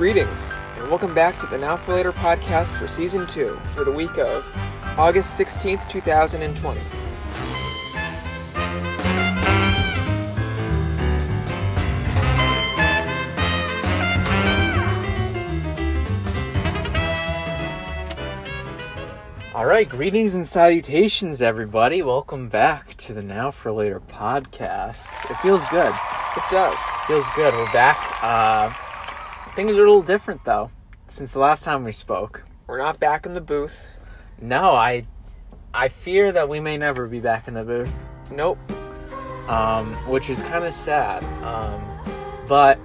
Greetings, and welcome back to the Now for Later podcast for Season 2 for the week of August 16th, 2020. Alright, greetings and salutations, everybody. Welcome back to the Now for Later podcast. It feels good. It does. Feels good. We're back. Things are a little different, though, since the last time we spoke. We're not back in the booth. No, I fear that we may never be back in the booth. Nope. Which is kind of sad. But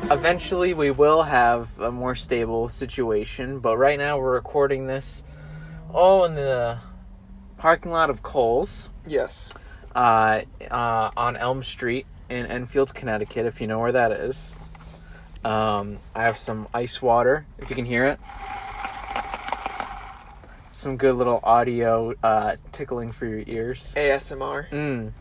eventually we will have a more stable situation. But right now we're recording this in the parking lot of Kohl's. Yes. On Elm Street in Enfield, Connecticut, if you know where that is. I have some ice water, if you can hear it. Some good little audio tickling for your ears. ASMR.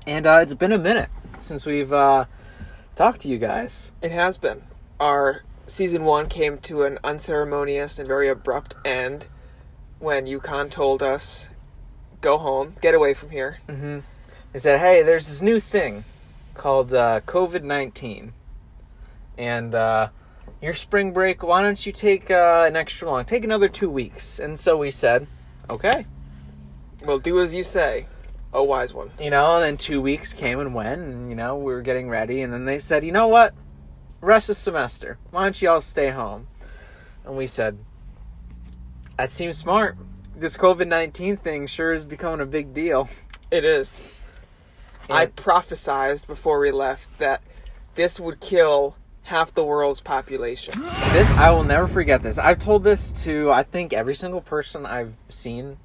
And it's been a minute since we've talked to you guys. It has been. Our Season 1 came to an unceremonious and very abrupt end when Yukon told us, go home, get away from here. Mm-hmm. They said, hey, there's this new thing called COVID-19. And your spring break, why don't you take an extra long, take another 2 weeks? And so we said, okay. Well, do as you say, oh wise one. And then 2 weeks came and went, and, we were getting ready. And then they said, you know what? Rest of the semester. Why don't you all stay home? And we said, that seems smart. This COVID-19 thing sure is becoming a big deal. It is. And I prophesized before we left that this would kill half the world's population. I will never forget this. I've told this to, I think, every single person I've seen.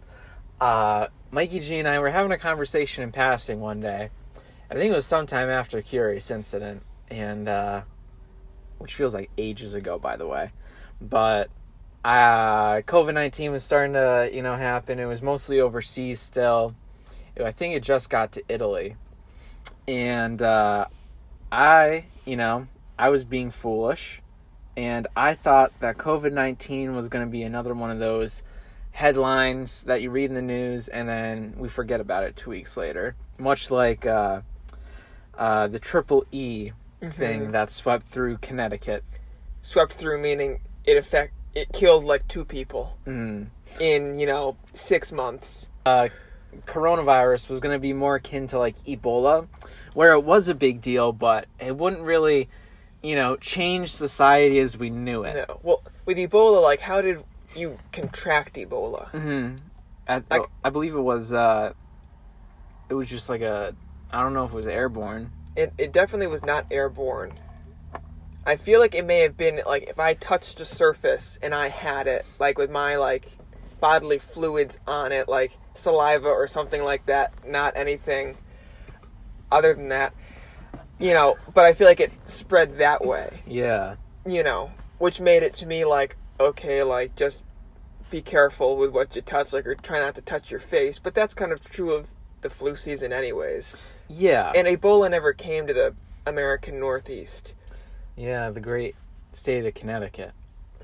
Mikey G and I were having a conversation in passing one day. I think it was sometime after Curious Incident, and which feels like ages ago, by the way. But COVID-19 was starting to, happen. It was mostly overseas still. I think it just got to Italy. And I was being foolish, and I thought that COVID-19 was going to be another one of those headlines that you read in the news, and then we forget about it 2 weeks later. Much like the XIII thing that swept through Connecticut. Swept through meaning it killed like 2 people in 6 months. Coronavirus was going to be more akin to like Ebola, where it was a big deal, but it wouldn't really change society as we knew it. No. Well, with Ebola, like, how did you contract Ebola? Mm-hmm. I believe it was just like I don't know if it was airborne. It definitely was not airborne. I feel like it may have been, like, if I touched a surface and I had it, like, with my, like, bodily fluids on it, like saliva or something like that, not anything other than that. But I feel like it spread that way. Yeah. Which made it to me like, okay, like, just be careful with what you touch, like, or try not to touch your face. But that's kind of true of the flu season anyways. Yeah. And Ebola never came to the American Northeast. Yeah, the great state of Connecticut.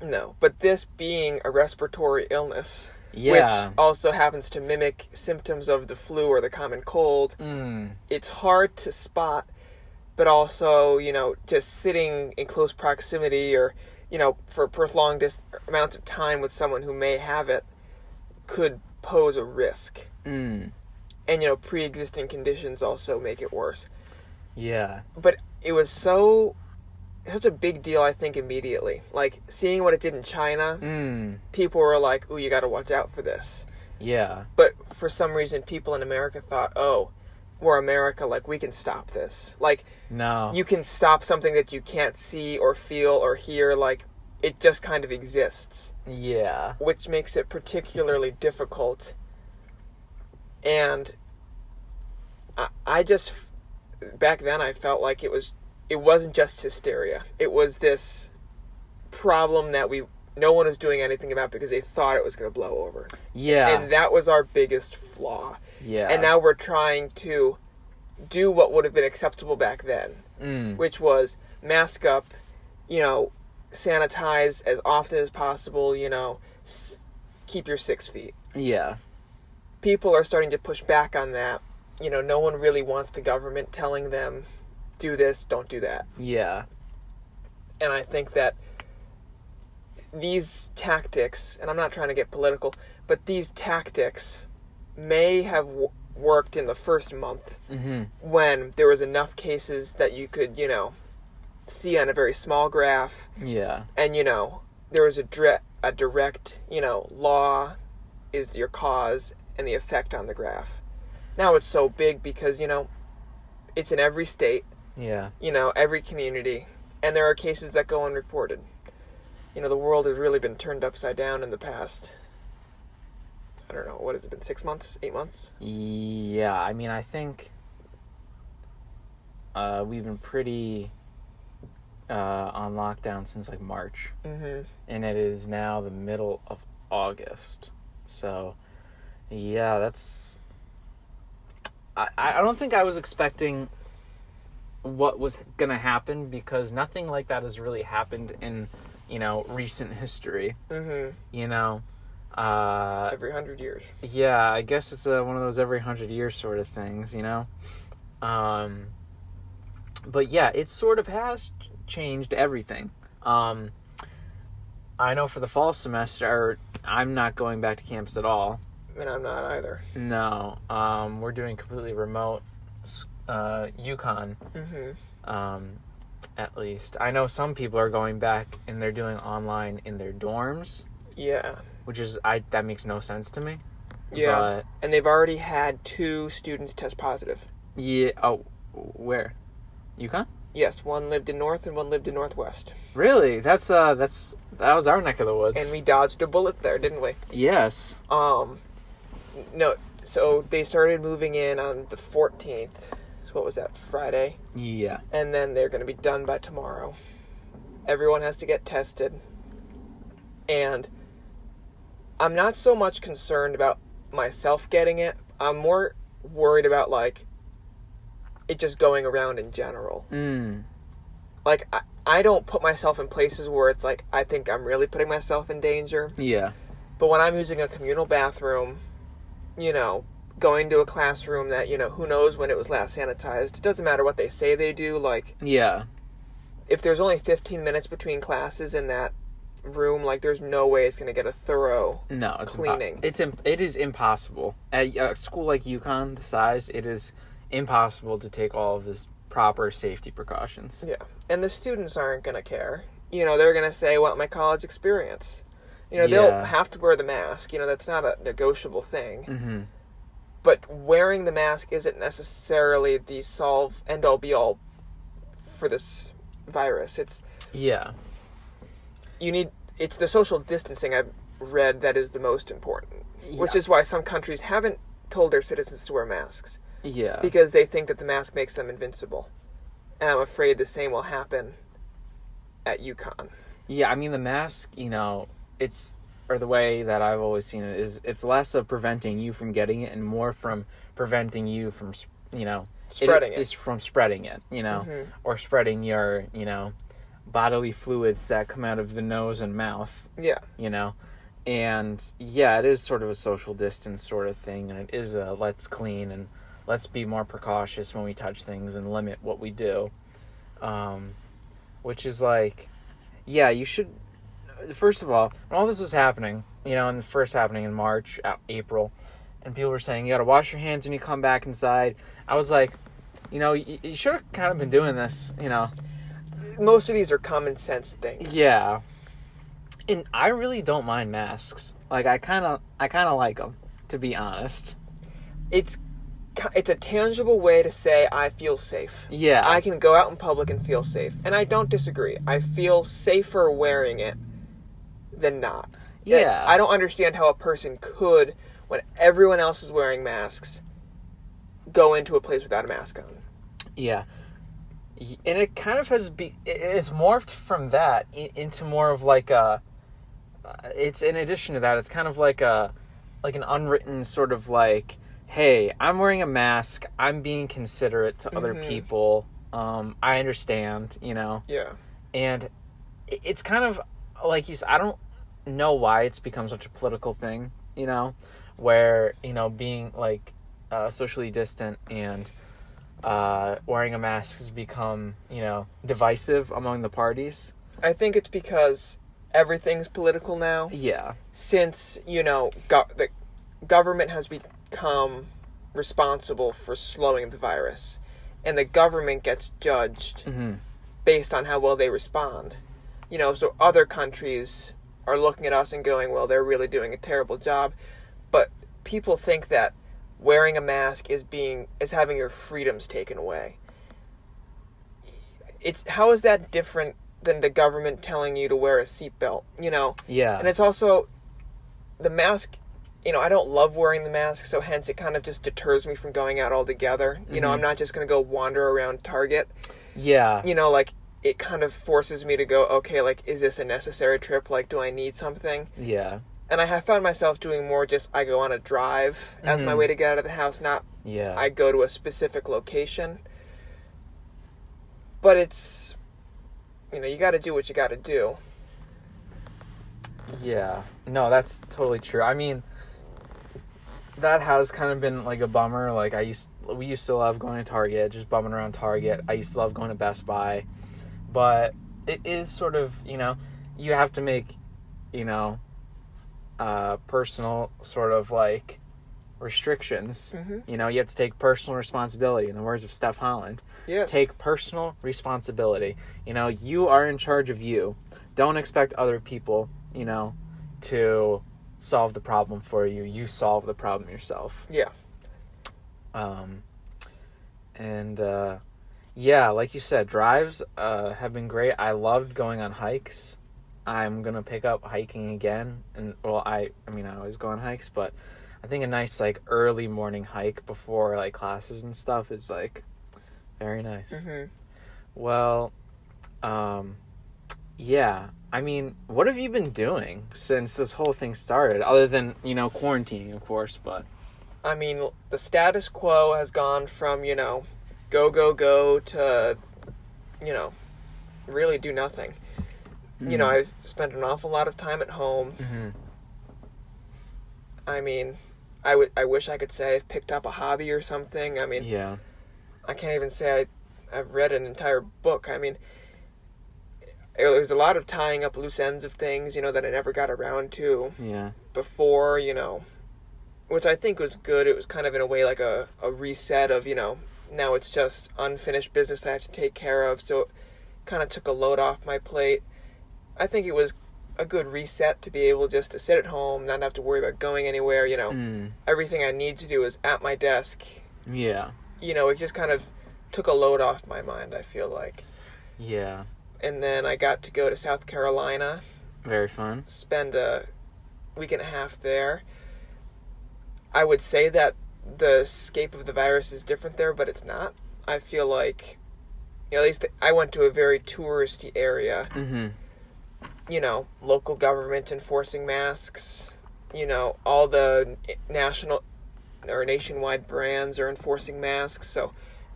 No, but this being a respiratory illness, yeah, which also happens to mimic symptoms of the flu or the common cold, it's hard to spot. But also, just sitting in close proximity or, for prolonged amounts of time with someone who may have it could pose a risk. And, pre-existing conditions also make it worse. Yeah. But it was such a big deal, I think, immediately. Like, seeing what it did in China, people were like, ooh, you got to watch out for this. Yeah. But for some reason, people in America thought, oh, we're America, like, we can stop this. Like, no, you can stop something that you can't see or feel or hear, like, it just kind of exists. Yeah. Which makes it particularly difficult. And I just, back then I felt like it wasn't just hysteria. It was this problem that no one was doing anything about because they thought it was going to blow over. Yeah. And that was our biggest flaw. Yeah. And now we're trying to do what would have been acceptable back then, which was mask up, sanitize as often as possible, keep your 6 feet. Yeah. People are starting to push back on that. No one really wants the government telling them, do this, don't do that. Yeah. And I think that these tactics, and I'm not trying to get political, but these tactics may have worked in the first month when there was enough cases that you could, see on a very small graph. Yeah. And, there was a direct, law is your cause and the effect on the graph. Now it's so big because, it's in every state. Yeah. Every community. And there are cases that go unreported. The world has really been turned upside down in the past, I don't know, what has it been, 6 months, 8 months? Yeah, I mean, I think we've been pretty on lockdown since like March. Mm-hmm. And it is now the middle of August. So, yeah, that's... I don't think I was expecting what was going to happen because nothing like that has really happened in, recent history. Mm-hmm. Every 100 years. Yeah, I guess it's one of those every 100 years sort of things, But yeah, it sort of has changed everything. I know for the fall semester, I'm not going back to campus at all. And I'm not either. No, we're doing completely remote UConn. Mm-hmm. At least. I know some people are going back and they're doing online in their dorms. Yeah. Which is, that makes no sense to me. Yeah. But, and they've already had 2 students test positive. Yeah. Oh, where? UConn? Yes, one lived in North and one lived in Northwest. Really? That was our neck of the woods. And we dodged a bullet there, didn't we? Yes. No, so they started moving in on the 14th. So what was that, Friday? Yeah. And then they're going to be done by tomorrow. Everyone has to get tested. And I'm not so much concerned about myself getting it. I'm more worried about, it just going around in general. I don't put myself in places where it's I think I'm really putting myself in danger. Yeah. But when I'm using a communal bathroom, going to a classroom that, who knows when it was last sanitized, it doesn't matter what they say they do, Yeah. If there's only 15 minutes between classes in that room, there's no way it's going to get a thorough cleaning. It is impossible. At a school like UConn, the size, it is impossible to take all of this proper safety precautions. Yeah. And the students aren't going to care. They're going to say, my college experience. They'll have to wear the mask. That's not a negotiable thing. Mm-hmm. But wearing the mask isn't necessarily the end-all, be-all for this virus. It's the social distancing I've read that is the most important. Yeah. Which is why some countries haven't told their citizens to wear masks. Yeah. Because they think that the mask makes them invincible. And I'm afraid the same will happen at UConn. Yeah, I mean, the mask, or the way that I've always seen it is it's less of preventing you from getting it and more from preventing you from, spreading it. It's from spreading it, Mm-hmm. or spreading your, bodily fluids that come out of the nose and mouth. Yeah. And yeah, it is sort of a social distance sort of thing, and it is a let's clean and let's be more precautious when we touch things and limit what we do. Which is you should, first of all, when all this was happening, and this first happening in March, April, and people were saying, you gotta wash your hands when you come back inside, I was like, you should have kind of been doing this, Most of these are common sense things. Yeah. And I really don't mind masks. I kind of like them, to be honest. It's a tangible way to say I feel safe. Yeah. I can go out in public and feel safe. And I don't disagree. I feel safer wearing it than not. Yeah. I don't understand how a person could, when everyone else is wearing masks, go into a place without a mask on. Yeah. And it kind of it's morphed from that into more of it's in addition to that, it's kind of an unwritten sort of hey, I'm wearing a mask, I'm being considerate to other people, I understand, Yeah. And it's kind of like you said. I don't know why it's become such a political thing, where being like socially distant and wearing a mask has become divisive among the parties. I think it's because everything's political now. Yeah. Since the government has become responsible for slowing the virus, and the government gets judged based on how well they respond. So other countries are looking at us and going, well, they're really doing a terrible job. But people think that wearing a mask is having your freedoms taken away. How is that different than the government telling you to wear a seatbelt? Yeah. And it's also the mask. I don't love wearing the mask, so hence it kind of just deters me from going out altogether. I'm not just going to go wander around Target. Yeah. Like, it kind of forces me to go, okay, like, is this a necessary trip? Like, do I need something? Yeah. And I have found myself doing more just I go on a drive as my way to get out of the house, not I go to a specific location. But it's, you got to do what you got to do. Yeah. No, that's totally true. I mean, that has kind of been like a bummer. Like we used to love going to Target, just bumming around Target. I used to love going to Best Buy. But it is sort of, you have to make, personal sort of like restrictions. You have to take personal responsibility, in the words of Steph Holland. Yes. Take personal responsibility. You are in charge of you. Don't expect other people, to solve the problem for you. You solve the problem yourself. Yeah. Yeah, like you said, drives have been great. I loved going on hikes. I'm going to pick up hiking again. And I always go on hikes, but I think a nice like early morning hike before like classes and stuff is like very nice. Well, yeah. I mean, what have you been doing since this whole thing started? Other than, quarantining, of course, but... I mean, the status quo has gone from, go to, really do nothing. I've spent an awful lot of time at home. I mean, I wish I could say I've picked up a hobby or something. I mean, yeah. I can't even say I've read an entire book. I mean, there's a lot of tying up loose ends of things, that I never got around to before, which I think was good. It was kind of in a way like a reset of, now it's just unfinished business I have to take care of. So it kind of took a load off my plate. I think it was a good reset to be able just to sit at home, not have to worry about going anywhere, Everything I need to do is at my desk. Yeah. It just kind of took a load off my mind, I feel like. Yeah. And then I got to go to South Carolina. Very fun. Spend a week and a half there. I would say that the escape of the virus is different there, but it's not. I feel like, at least I went to a very touristy area. Local government enforcing masks. All the national or nationwide brands are enforcing masks, so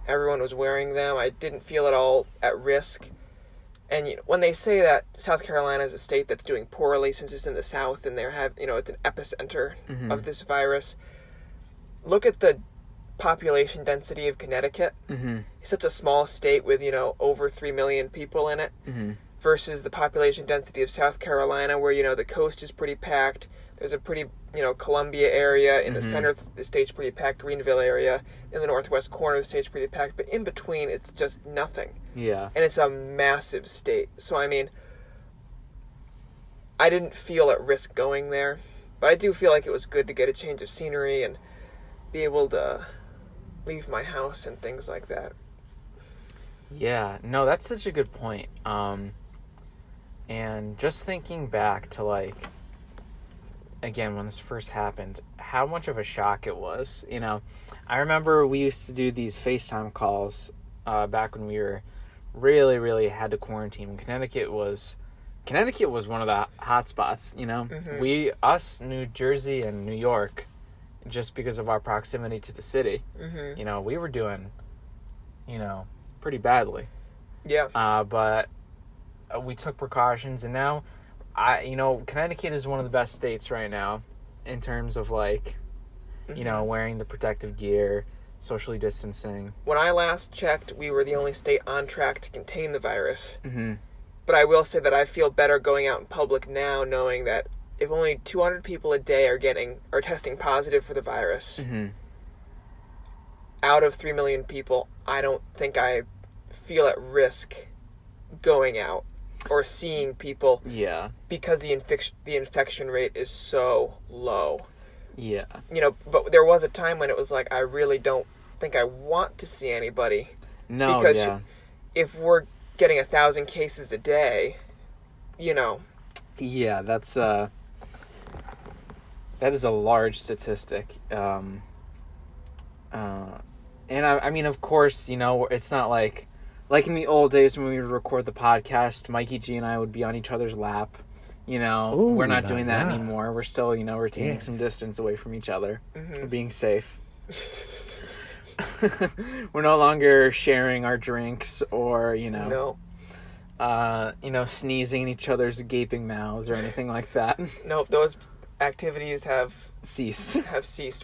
everyone was wearing them. I didn't feel at all at risk. And when they say that South Carolina is a state that's doing poorly since it's in the South and it's an epicenter of this virus, look at the population density of Connecticut. It's such a small state with over 3 million people in it, versus the population density of South Carolina, where the coast is pretty packed. There's a pretty Columbia area in the center of the state's pretty packed. Greenville area in the northwest corner of the state's pretty packed, but in between it's just nothing. Yeah. And it's a massive state. So I mean, I didn't feel at risk going there, but I do feel like it was good to get a change of scenery and be able to leave my house and things like that. Yeah, no, that's such a good point. And just thinking back to like, again, when this first happened, how much of a shock it was. I remember we used to do these FaceTime calls back when we were really, really had to quarantine. Connecticut was one of the hot spots. New Jersey and New York, just because of our proximity to the city, we were doing, pretty badly. Yeah. But we took precautions, and now, Connecticut is one of the best states right now in terms of, like, wearing the protective gear, socially distancing. When I last checked, we were the only state on track to contain the virus. Mm-hmm. But I will say that I feel better going out in public now, knowing that if only 200 people a day are testing positive for the virus, out of 3 million people, I don't think I feel at risk going out or seeing people. Yeah. Because the infection rate is so low. Yeah. But there was a time when it was like, I really don't think I want to see anybody. No, because if we're getting 1,000 cases a day, Yeah, that is a large statistic. And I mean, of course, it's not like in the old days when we would record the podcast, Mikey G and I would be on each other's lap. Ooh, we're not doing that anymore. We're still, retaining some distance away from each other. Mm-hmm. We're being safe. We're no longer sharing our drinks or, sneezing in each other's gaping mouths or anything like that. Nope, those activities have ceased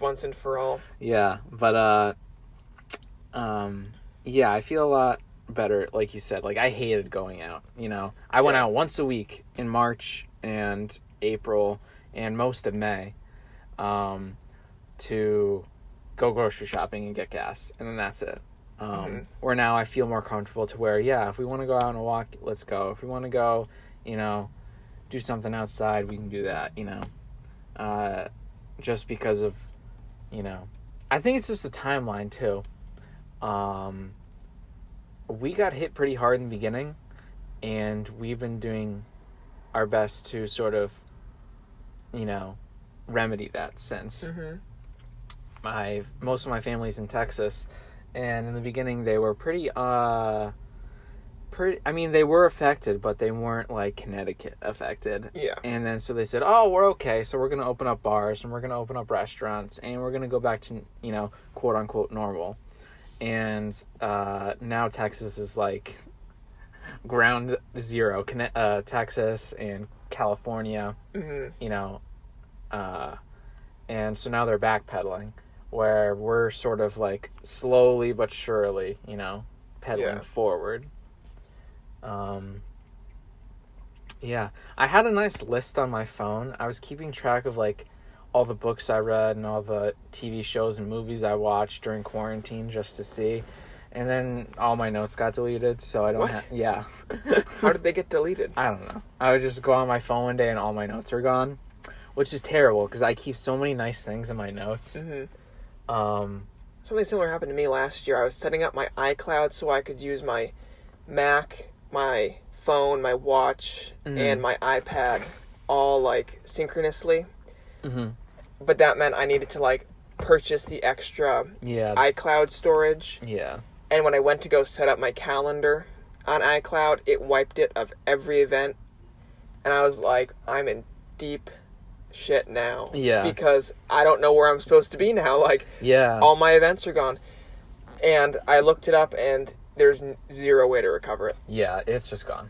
once and for all. Yeah, but I feel a lot better, like you said. Like, I hated going out, I went out once a week in March and April and most of May to go grocery shopping and get gas, and then that's it. Where now I feel more comfortable to where, if we want to go out on a walk, let's go. If we want to go, do something outside, we can do that, just because of, I think it's just the timeline too. We got hit pretty hard in the beginning, and we've been doing our best to sort of, remedy that since. Most of my family's in Texas, and in the beginning they were pretty, I mean, they were affected, but they weren't like Connecticut affected. Yeah. And then so they said, oh, we're okay, so we're going to open up bars, and we're going to open up restaurants, and we're going to go back to, quote unquote normal. And now Texas is like ground zero. Texas and California, and so now they're backpedaling, where we're sort of like slowly but surely, pedaling forward. I had a nice list on my phone. I was keeping track of like all the books I read and all the TV shows and movies I watched during quarantine just to see. And then all my notes got deleted, so I don't have... Yeah. How did they get deleted? I don't know. I would just go on my phone one day and all my notes are gone, which is terrible because I keep so many nice things in my notes. Something similar happened to me last year. I was setting up my iCloud so I could use my Mac, my phone, my watch, and my iPad all like synchronously. But that meant I needed to like purchase the extra iCloud storage. Yeah. And when I went to go set up my calendar on iCloud, it wiped it of every event. And I was like, I'm in deep shit now. Yeah. Because I don't know where I'm supposed to be now. Like, all my events are gone. And I looked it up, and there's zero way to recover it. Yeah, it's just gone.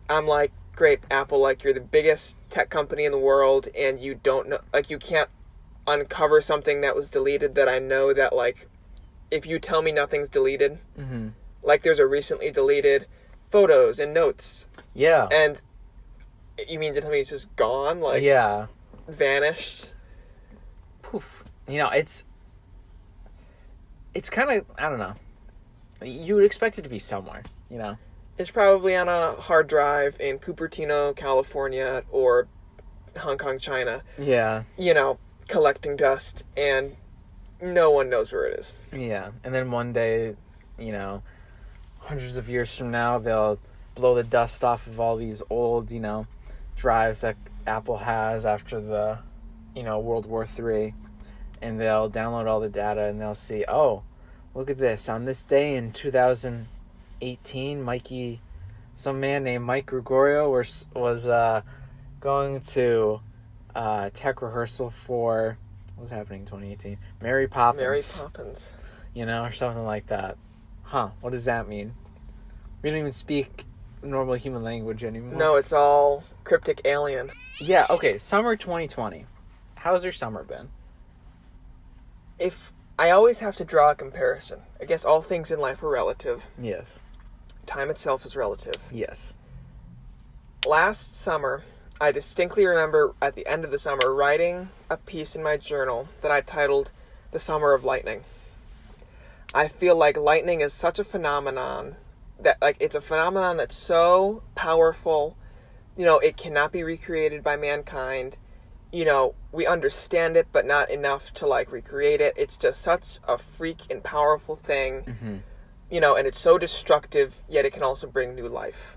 I'm like, great, Apple, like, you're the biggest tech company in the world, and you don't know, like, you can't uncover something that was deleted that I know that, like, if you tell me nothing's deleted, like, there's a recently deleted photos and notes. Yeah. And you mean to tell me it's just gone? Like, vanished? Poof. It's kind of, I don't know. You would expect it to be somewhere, It's probably on a hard drive in Cupertino, California, or Hong Kong, China. Yeah. Collecting dust, and no one knows where it is. Yeah. And then one day, hundreds of years from now, they'll blow the dust off of all these old, drives that Apple has after the, World War III, and they'll download all the data, and they'll see, oh, look at this. On this day in 2018, some man named Mike Gregorio was going to tech rehearsal for, what was happening in 2018? Mary Poppins. Or something like that. Huh, what does that mean? We don't even speak normal human language anymore. No, it's all cryptic alien. Yeah, okay, summer 2020. How's your summer been? If I always have to draw a comparison, I guess all things in life are relative. Yes. Time itself is relative. Yes. Last summer, I distinctly remember at the end of the summer writing a piece in my journal that I titled The Summer of Lightning. I feel like lightning is such a phenomenon that, like, it's a phenomenon that's so powerful, you know, it cannot be recreated by mankind. You know, we understand it, but not enough to, like, recreate it. It's just such a freak and powerful thing, you know, and it's so destructive, yet it can also bring new life.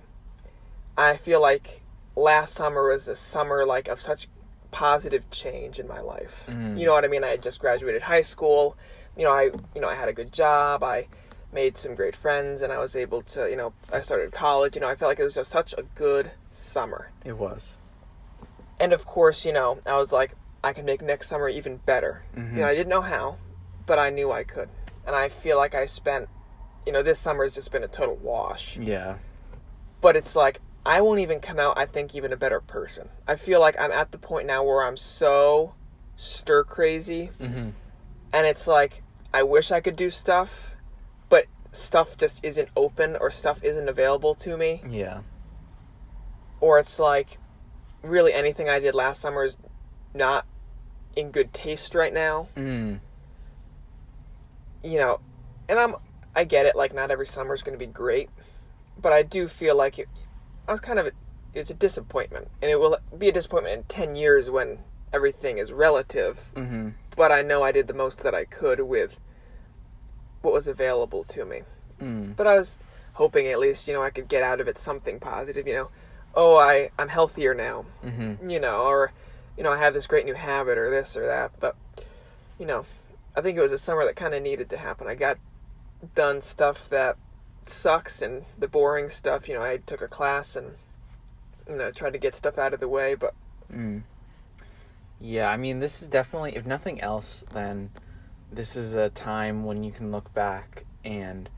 I feel like last summer was a summer, like, of such positive change in my life. You know what I mean? I had just graduated high school. I had a good job. I made some great friends, and I was able to, I started college. I felt like it was just such a good summer. It was. And of course, I was like, I can make next summer even better. I didn't know how, but I knew I could. And I feel like I spent, this summer has just been a total wash. Yeah. But it's like, I won't even come out, I think, even a better person. I feel like I'm at the point now where I'm so stir crazy. And it's like, I wish I could do stuff, but stuff just isn't open or stuff isn't available to me. Yeah. Or it's like, really anything I did last summer is not in good taste right now. And I get it, like, not every summer is going to be great, but I do feel like it's a disappointment, and it will be a disappointment in 10 years when everything is relative. But I know I did the most that I could with what was available to me. But I was hoping at least, I could get out of it something positive, I'm healthier now, or, I have this great new habit or this or that. But, I think it was a summer that kind of needed to happen. I got done stuff that sucks and the boring stuff. I took a class and, tried to get stuff out of the way, but... Yeah, I mean, this is definitely, if nothing else, then this is a time when you can look back, and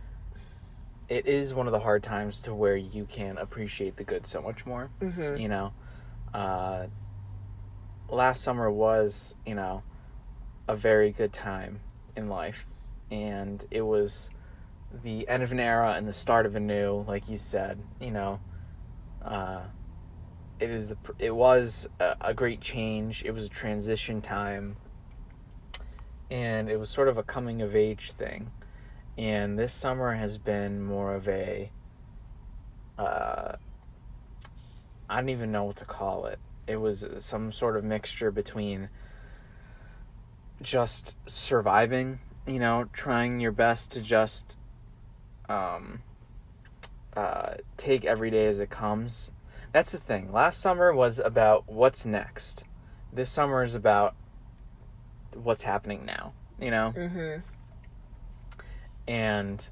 it is one of the hard times to where you can appreciate the good so much more. Last summer was, a very good time in life, and it was the end of an era and the start of a new, like you said. It was a great change. It was a transition time, and it was sort of a coming of age thing. And this summer has been more of a I don't even know what to call it. It was some sort of mixture between just surviving, trying your best to just take every day as it comes. That's the thing. Last summer was about what's next. This summer is about what's happening now, And,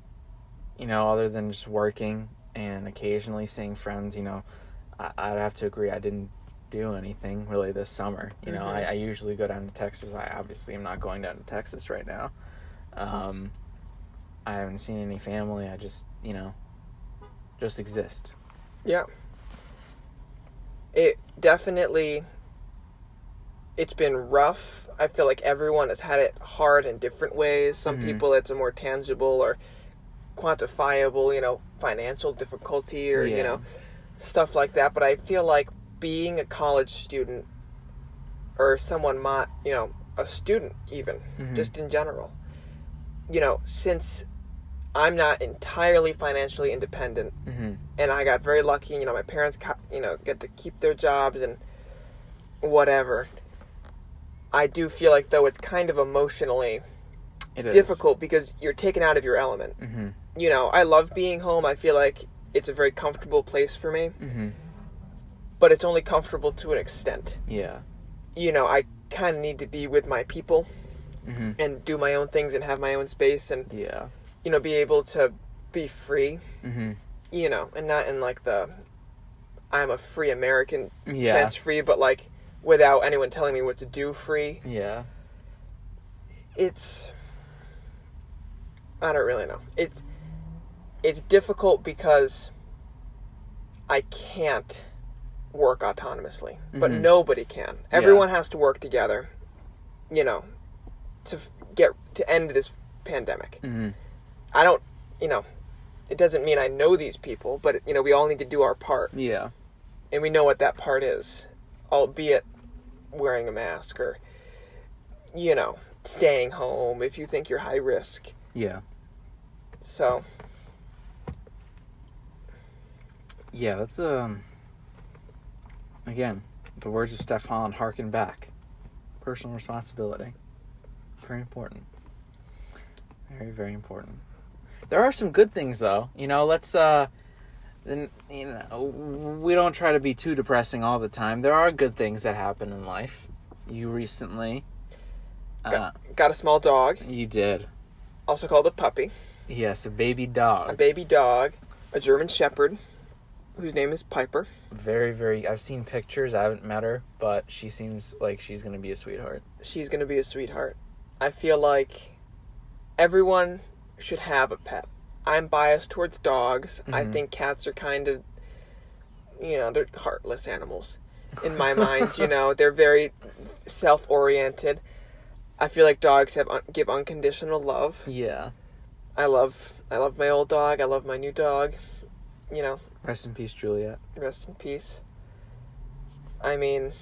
other than just working and occasionally seeing friends, I'd have to agree I didn't do anything really this summer. I usually go down to Texas. I obviously am not going down to Texas right now. I haven't seen any family. I just, just exist. Yeah. It definitely, it's been rough. I feel like everyone has had it hard in different ways. Some people it's a more tangible or quantifiable, financial difficulty or, stuff like that. But I feel like being a college student or someone, a student even, just in general, since I'm not entirely financially independent, and I got very lucky, my parents, get to keep their jobs and whatever. I do feel like, though, it's kind of emotionally difficult because you're taken out of your element. I love being home. I feel like it's a very comfortable place for me, but it's only comfortable to an extent. Yeah. I kind of need to be with my people and do my own things and have my own space and, be able to be free, and not in like the I'm a free American sense free, but like without anyone telling me what to do free. Yeah. I don't really know. It's difficult because I can't work autonomously, but nobody can. Everyone has to work together, you know, to end this pandemic. I don't, you know, it doesn't mean I know these people, but, you know, we all need to do our part. Yeah. And we know what that part is, albeit wearing a mask or, you know, staying home if you think you're high risk. Yeah. So. Yeah, that's, again, the words of Steph Holland, harken back. Personal responsibility. Very important. Very, very important. There are some good things, though. You know, let's, then, you know, we don't try to be too depressing all the time. There are good things that happen in life. You recently... got a small dog. You did. Also called a puppy. Yes, a baby dog. A baby dog. A German Shepherd, whose name is Piper. Very, very... I've seen pictures. I haven't met her, but she seems like she's going to be a sweetheart. She's going to be a sweetheart. I feel like everyone should have a pet. I'm biased towards dogs. I think cats are kind of, you know, they're heartless animals in my mind. You know, they're very self-oriented. I feel like dogs give unconditional love. Yeah. I love my old dog. I love my new dog. You know. Rest in peace, Juliet. Rest in peace. I mean,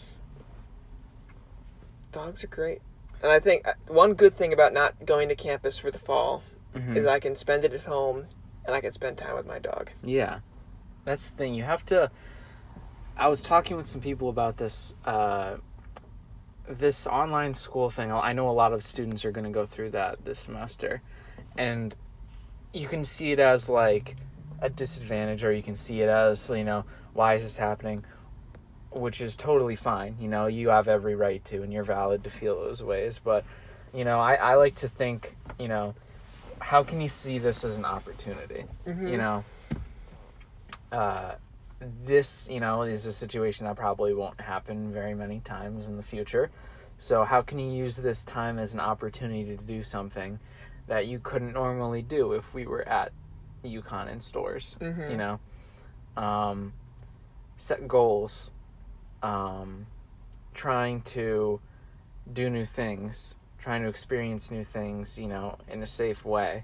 dogs are great. And I think one good thing about not going to campus for the fall is I can spend it at home and I can spend time with my dog. Yeah. That's the thing. You have to... I was talking with some people about this, this online school thing. I know a lot of students are going to go through that this semester. And you can see it as, like, a disadvantage, or you can see it as, you know, why is this happening? Which is totally fine. You know, you have every right to, and you're valid to feel those ways. But, you know, I like to think, you know, how can you see this as an opportunity? You know, this, you know, is a situation that probably won't happen very many times in the future. So how can you use this time as an opportunity to do something that you couldn't normally do if we were at UConn in stores? You know, set goals, trying to do new things, trying to experience new things, you know, in a safe way.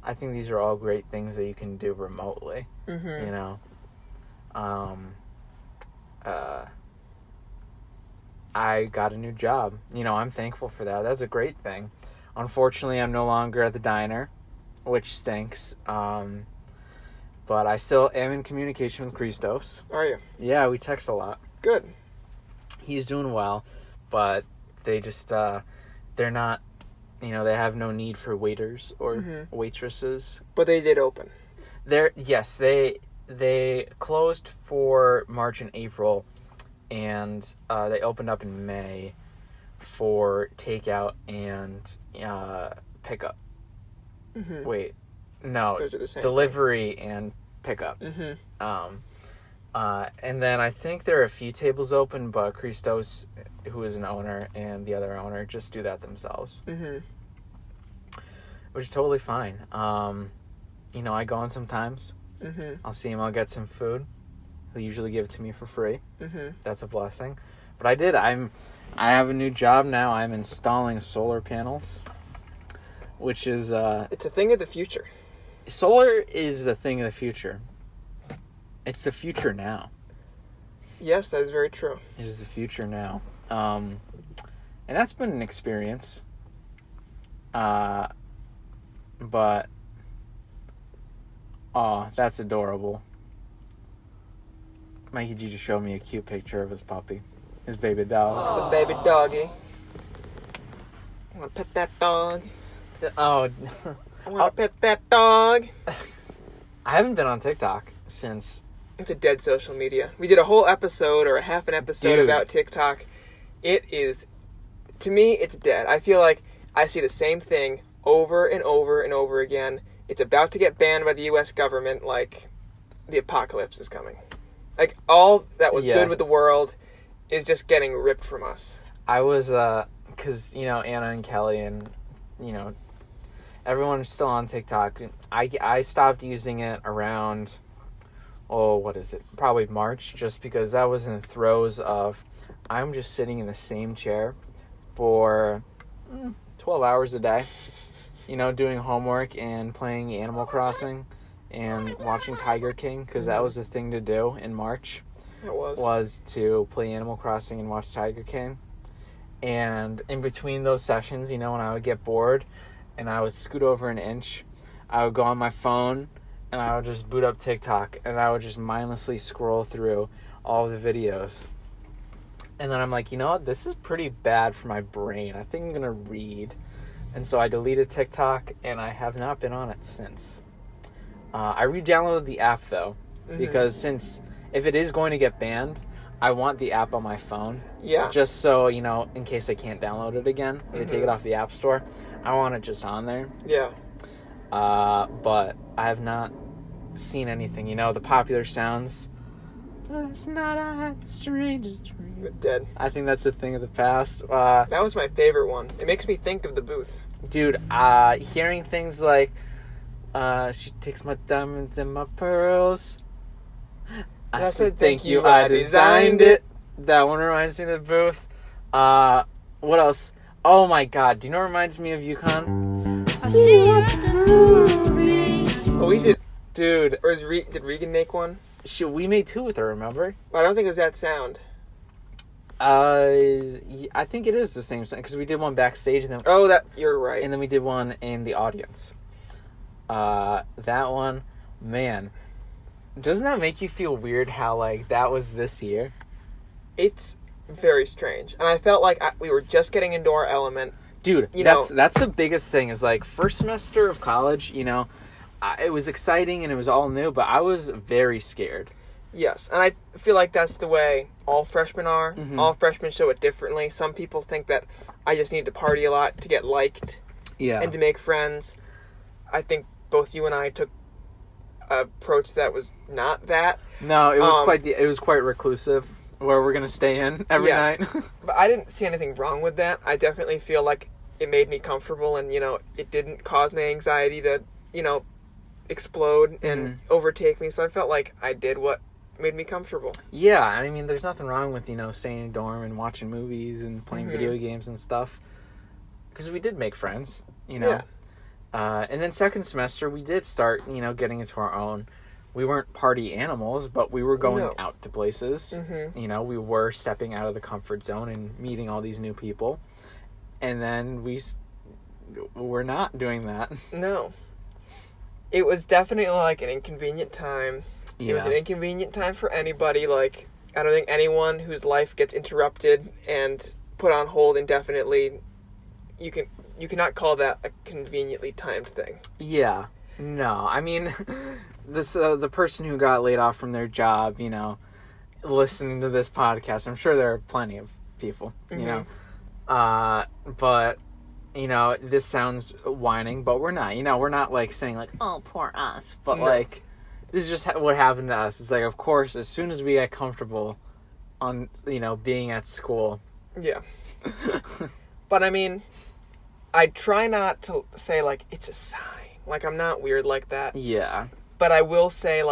I think these are all great things that you can do remotely, you know. I got a new job. You know, I'm thankful for that. That's a great thing. Unfortunately, I'm no longer at the diner, which stinks. But I still am in communication with Christos. Are you? Yeah, we text a lot. Good. He's doing well, but they just, they're not, you know, they have no need for waiters or waitresses. But they did open. Yes, they closed for March and April, and they opened up in May for takeout and pickup. Wait, no, those are the same delivery and pickup. And then I think there are a few tables open, but Christos, who is an owner, and the other owner just do that themselves. Which is totally fine. You know, I go in sometimes. I'll see him, I'll get some food. He'll usually give it to me for free. That's a blessing. But I have a new job now. I'm installing solar panels, which is... it's a thing of the future. Solar is a thing of the future. It's the future now. Yes, that is very true. It is the future now. And that's been an experience. But... Oh, that's adorable. Mikey G just showed me a cute picture of his puppy. His baby dog. The baby doggy. I want to pet that dog. Oh. I want to pet that dog. I haven't been on TikTok since... It's a dead social media. We did a whole episode or a half an episode about TikTok. It is... To me, it's dead. I feel like I see the same thing over and over and over again. It's about to get banned by the U.S. government, like the apocalypse is coming. Like, all that was good with the world is just getting ripped from us. I was, because, you know, Anna and Kelly and, you know, everyone's still on TikTok. I stopped using it around what is it? Probably March, just because that was in the throes of I'm just sitting in the same chair for 12 hours a day, doing homework and playing Animal Crossing and watching Tiger King, because that was the thing to do in March. It was. Was to play Animal Crossing and watch Tiger King. And in between those sessions, when I would get bored and I would scoot over an inch, I would go on my phone and I would just boot up TikTok and I would just mindlessly scroll through all the videos. And then I'm like, what? This is pretty bad for my brain. I think I'm going to read. And so I deleted TikTok and I have not been on it since. I re-downloaded the app though, because if it is going to get banned, I want the app on my phone. Yeah. Just so, in case I can't download it again, they take it off the App Store. I want it just on there. Yeah. But I have not seen anything. The popular sounds. Last night I had the strangest dream. Dead. I think that's a thing of the past. That was my favorite one. It makes me think of the booth. Dude, hearing things like, she takes my diamonds and my pearls. I said, thank you, I designed it. That one reminds me of the booth. What else? Oh my god, do you know what reminds me of Yukon? I see you at the movies. Oh, we did. Dude. Or did Regan make one? We made two with her, remember? I don't think it was that sound. I think it is the same sound, because we did one backstage and then... Oh, you're right. And then we did one in the audience. That one, man... Doesn't that make you feel weird how, that was this year? It's very strange. And I felt like we were just getting into our element. Dude, that's the biggest thing, is, first semester of college, it was exciting and it was all new, but I was very scared. Yes, and I feel like that's the way all freshmen are. Mm-hmm. All freshmen show it differently. Some people think that I just need to party a lot to get liked and to make friends. I think both you and I took approach that was not that. No, it was quite reclusive, where we're gonna stay in every night. But I didn't see anything wrong with that. I definitely feel like it made me comfortable, and it didn't cause my anxiety to explode and overtake me. So I felt like I did what made me comfortable. Yeah, I mean, there's nothing wrong with staying in a dorm and watching movies and playing video games and stuff, because we did make friends. Yeah. And then second semester, we did start, getting into our own. We weren't party animals, but we were going out to places. Mm-hmm. We were stepping out of the comfort zone and meeting all these new people. And then we're not doing that. No. It was definitely, an inconvenient time. Yeah. It was an inconvenient time for anybody. I don't think anyone whose life gets interrupted and put on hold indefinitely, you cannot call that a conveniently timed thing. Yeah. No. I mean, the person who got laid off from their job, listening to this podcast, I'm sure there are plenty of people, but, this sounds whining, but we're not. We're not, saying, oh, poor us. But, this is just what happened to us. It's of course, as soon as we get comfortable on, being at school. Yeah. But, I mean... I try not to say, it's a sign. I'm not weird like that. Yeah. But I will say,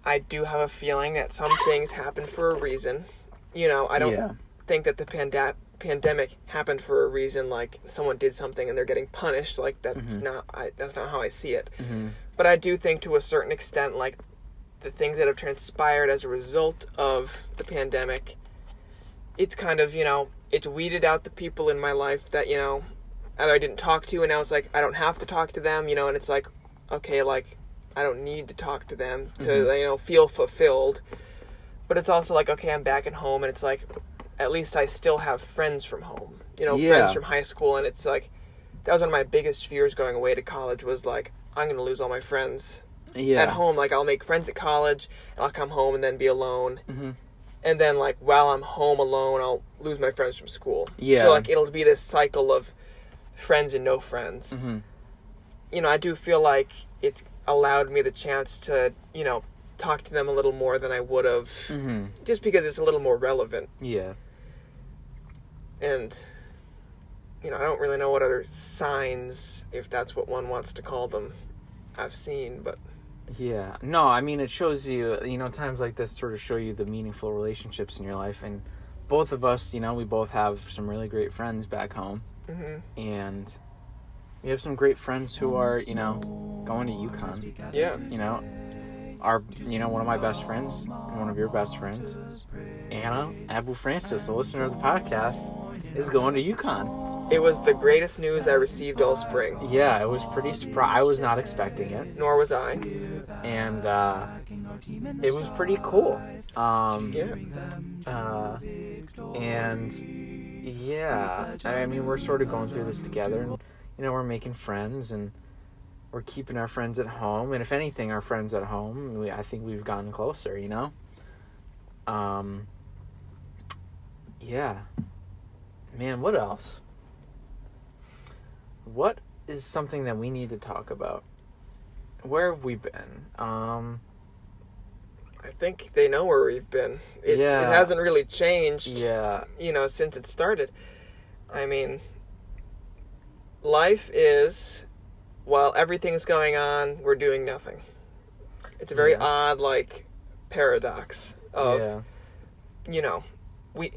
I do have a feeling that some things happen for a reason. I don't think that the pandemic happened for a reason, someone did something and they're getting punished. That's not how I see it. Mm-hmm. But I do think to a certain extent, the things that have transpired as a result of the pandemic, it's kind of, it's weeded out the people in my life that, either I didn't talk to, and now it's I don't have to talk to them, and it's okay, I don't need to talk to them to, feel fulfilled. But it's also okay, I'm back at home, and it's at least I still have friends from home, friends from high school, and it's that was one of my biggest fears going away to college was I'm going to lose all my friends at home. I'll make friends at college, and I'll come home and then be alone. Mm-hmm. And then, while I'm home alone, I'll lose my friends from school. Yeah. So, it'll be this cycle of friends and no friends. Mm-hmm. I do feel like it's allowed me the chance to, talk to them a little more than I would have, just because it's a little more relevant. Yeah. And, I don't really know what other signs, if that's what one wants to call them, I've seen, but... Yeah. No, I mean, it shows you, times like this sort of show you the meaningful relationships in your life. And both of us, we both have some really great friends back home. Mm-hmm. And we have some great friends who are, going to UConn. Yeah. One of my best friends, and one of your best friends, Anna Abu Francis, a listener of the podcast, is going to UConn. It was the greatest news I received all spring. Yeah, it was pretty I was not expecting it. Nor was I. And it was pretty cool. And yeah, I mean, we're sort of going through this together, and we're making friends, and we're keeping our friends at home, and if anything, our friends at home, I think we've gotten closer, yeah. Man, what else? What is something that we need to talk about? Where have we been? I think they know where we've been. It Yeah. hasn't really changed, Yeah. Since it started. I mean, life is, while everything's going on, we're doing nothing. It's a very odd, paradox of, Yeah. we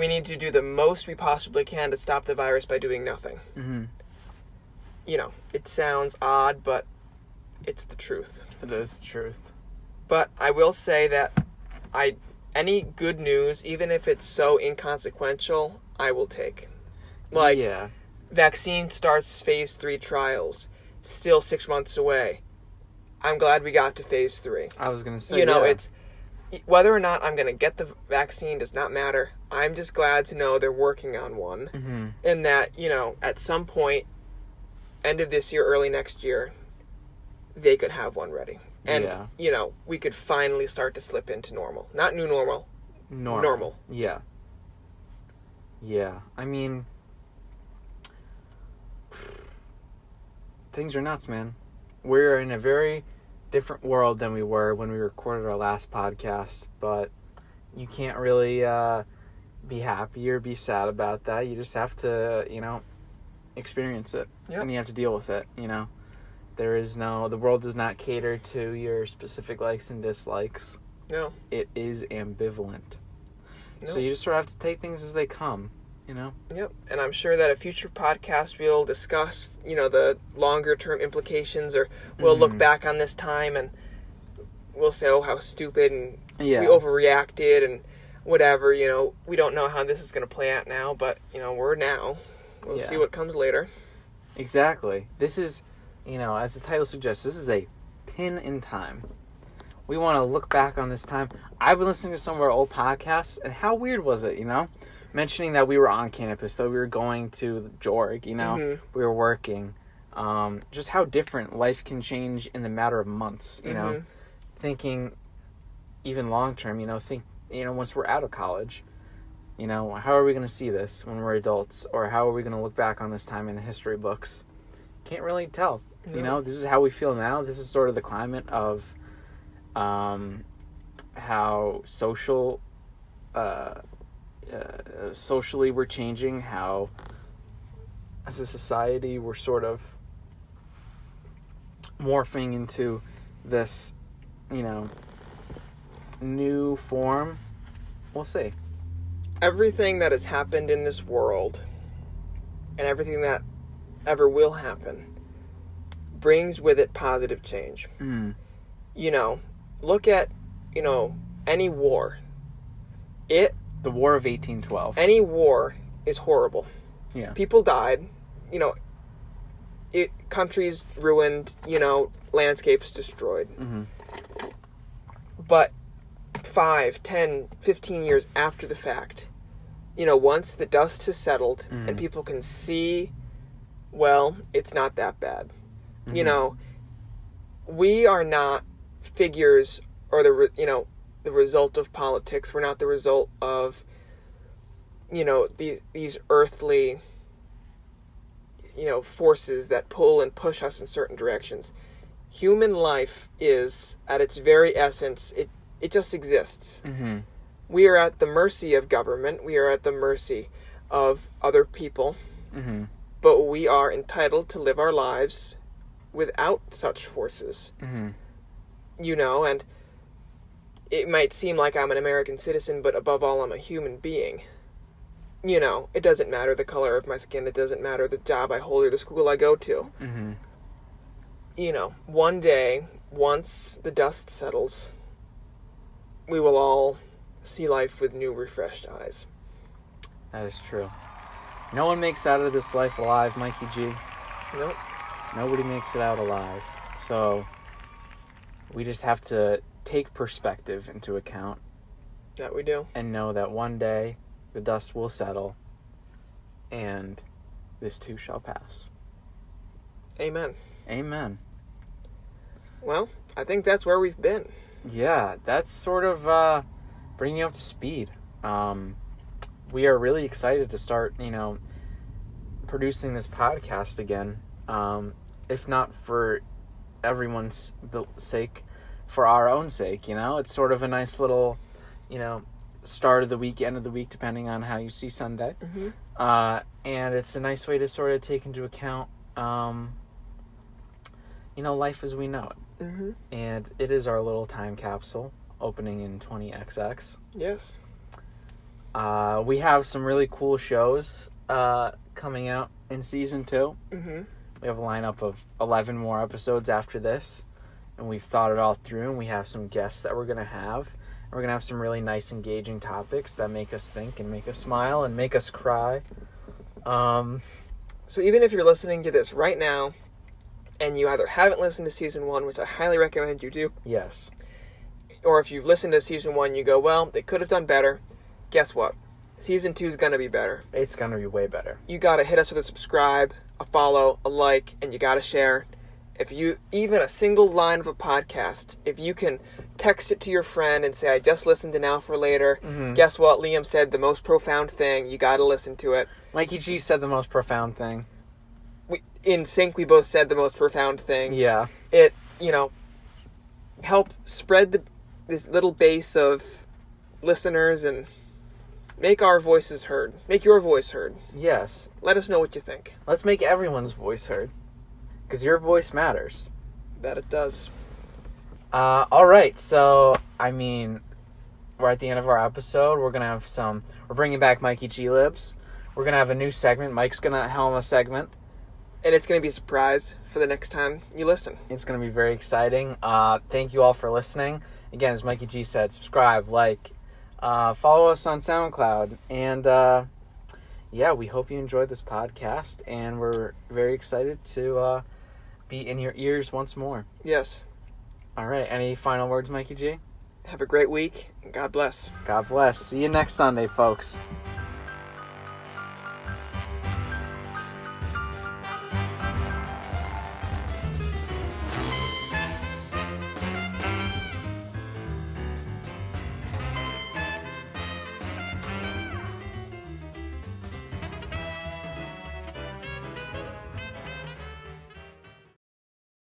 need to do the most we possibly can to stop the virus by doing nothing. Mm-hmm. It sounds odd, but it's the truth. It is the truth. But I will say that any good news, even if it's so inconsequential, I will take. Yeah. Vaccine starts phase 3 trials, still 6 months away. I'm glad we got to phase 3. I was going to say, It's whether or not I'm going to get the vaccine does not matter. I'm just glad to know they're working on one. Mm-hmm. And that, at some point, end of this year, early next year, they could have one ready. And, we could finally start to slip into normal. Not new normal. Normal. Yeah. Yeah. I mean, things are nuts, man. We're in a very different world than we were when we recorded our last podcast, but you can't really be happy or be sad about that. You just have to, experience it. Yep. And you have to deal with it, the world does not cater to your specific likes and dislikes. No. It is ambivalent. No. So you just sort of have to take things as they come, Yep. And I'm sure that a future podcast we'll discuss, the longer term implications, or we'll look back on this time and we'll say, oh, how stupid, and we overreacted and whatever, we don't know how this is going to play out now, but, we're now. We'll see what comes later. Exactly. This is, as the title suggests, this is a pin in time. We want to look back on this time. I've been listening to some of our old podcasts, and how weird was it, mentioning that we were on campus, that we were going to the Jorg, we were working. Just how different life can change in the matter of months, thinking even long term, once we're out of college, how are we going to see this when we're adults, or how are we going to look back on this time in the history books? Can't really tell. No. This is how we feel now. This is sort of the climate of how socially we're changing, how as a society we're sort of morphing into this, new form. We'll see. Everything that has happened in this world, and everything that ever will happen, brings with it positive change. Look at, any war. The War of 1812. Any war is horrible. Yeah. People died, countries ruined, landscapes destroyed. Mm-hmm. But 5, 10, 15 years after the fact, once the dust has settled and people can see, well, it's not that bad. Mm-hmm. We are not figures or the result of politics. We're not the result of, these earthly, forces that pull and push us in certain directions. Human life is, at its very essence, it just exists. Mm-hmm. We are at the mercy of government. We are at the mercy of other people. Mm-hmm. But we are entitled to live our lives without such forces. Mm-hmm. And it might seem like I'm an American citizen, but above all, I'm a human being. It doesn't matter the color of my skin. It doesn't matter the job I hold or the school I go to. One day, once the dust settles, we will all see life with new, refreshed eyes. That is true. No one makes it out of this life alive, Mikey G. Nope. Nobody makes it out alive. So we just have to take perspective into account. That we do. And know that one day the dust will settle and this too shall pass. Amen. Amen. Well, I think that's where we've been. Yeah, that's sort of bringing you up to speed. We are really excited to start, producing this podcast again. If not for everyone's sake, for our own sake, It's sort of a nice little, start of the week, end of the week, depending on how you see Sunday. And it's a nice way to sort of take into account, life as we know it. And it is our little time capsule opening in 20XX. Yes. We have some really cool shows coming out in season 2. We have a lineup of 11 more episodes after this, and we've thought it all through, and we have some guests that we're going to have. And we're going to have some really nice, engaging topics that make us think and make us smile and make us cry. So even if you're listening to this right now, and you either haven't listened to season 1, which I highly recommend you do. Yes. Or if you've listened to season 1, you go, well, they could have done better. Guess what? Season 2 is going to be better. It's going to be way better. You got to hit us with a subscribe, a follow, a like, and you got to share. If you, even a single line of a podcast, if you can text it to your friend and say, I just listened to Now for Later. Guess what? Liam said the most profound thing. You got to listen to it. Mikey G said the most profound thing. In sync, we both said the most profound thing. Yeah. It, help spread this little base of listeners and make our voices heard. Make your voice heard. Yes. Let us know what you think. Let's make everyone's voice heard. Because your voice matters. That it does. All right. So, we're at the end of our episode. We're going to have we're bringing back Mikey G Libs. We're going to have a new segment. Mike's going to helm a segment. And it's going to be a surprise for the next time you listen. It's going to be very exciting. Thank you all for listening. Again, as Mikey G said, subscribe, like, follow us on SoundCloud. And, we hope you enjoyed this podcast. And we're very excited to be in your ears once more. Yes. All right. Any final words, Mikey G? Have a great week, and God bless. God bless. See you next Sunday, folks.